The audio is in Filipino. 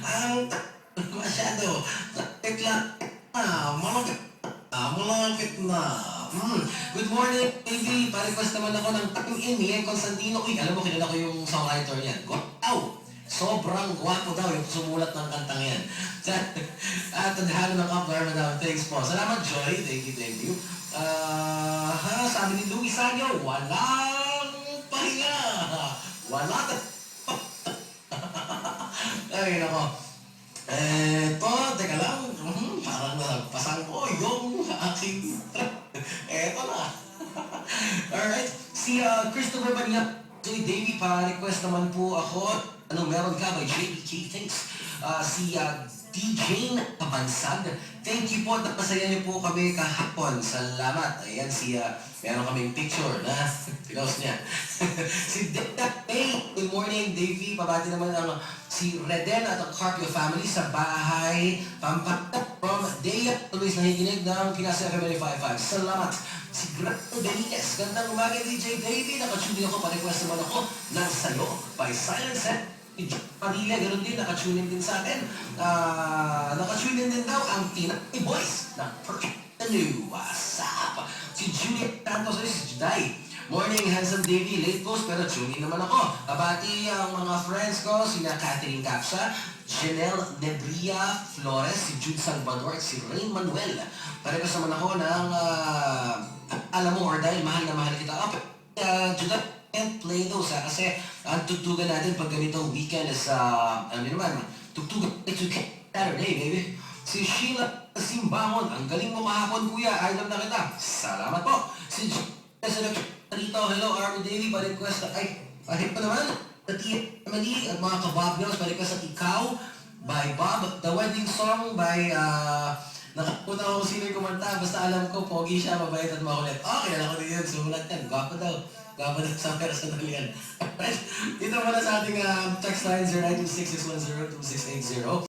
Ang masyado. Traffic lang. Malapit na. Good morning, baby. Pa-request naman ako ng Taking In, Miguel Constantino. Uy, alam mo, kilala ko yung songwriter niyan. Wow! Sobrang gwapo daw yung sumulat ng kantang yan. At tadhano ng Upler, madam. Thanks po. Salamat, Joy. Thank you, thank you. Sabi ni Louis Sanyo, walang pahinga. Wala. Ay, nako. Teka lang. Parang nalagpasan ko yung aking eto na. Alright. Si Christopher Banya, Joy Davy, pa-request naman po ako. Anong meron ka by JBK? Thanks. Si DJ Kabansag, thank you po. Napasaya niyo po kami kahapon. Salamat. Ayan meron kaming picture na pinost niya. Si Dita May, good morning, Davy. Pabati naman si Reden at ang Carpio family sa bahay Pampanga from Dea. Always nakikinig ng Pinas FM 55. Salamat. Si Grato Benitez, gandang umaga, DJ Davy. Nakatune ako, pa-request naman ako ng Sayo by Silent Set. Padilla, ganoon din, nakatunin din sa atin. Nakatunin din daw ang Pinay Boys ng Perfect New. What's up? Si Juliet Santos, si Juday. Morning, handsome Davy. Late post, pero tune in naman ako. Kabati ang mga friends ko, sina Catherine Capsa, Janelle Nebria Flores, si Jude Salvador, at si Rain Manuel. Parekas naman ako ng, alam mo, or dahil mahal na mahal kita. Juday, can't play those kasi ang tugtugan natin pag ganitong weekend is ano naman, tugtugan it's Saturday, baby. Si Sheila Simbangon, ang galing mo kahapon, kuya. I love na kita. Salamat po. Si Rito, hello, Army Davy, pa-request na, pahit pa naman. Sa Emily at mga kababnos, pa-request at ikaw by Bob. The wedding song by, nakapunta ako kung sino yung kumanta. Basta alam ko, pogi siya, mabait at makulit. Okay, alam ko din yun. Sumulat yan. Gwapo daw. Gwapo daw sa personal yan. Dito muna sa ating text line 0926-610-2680.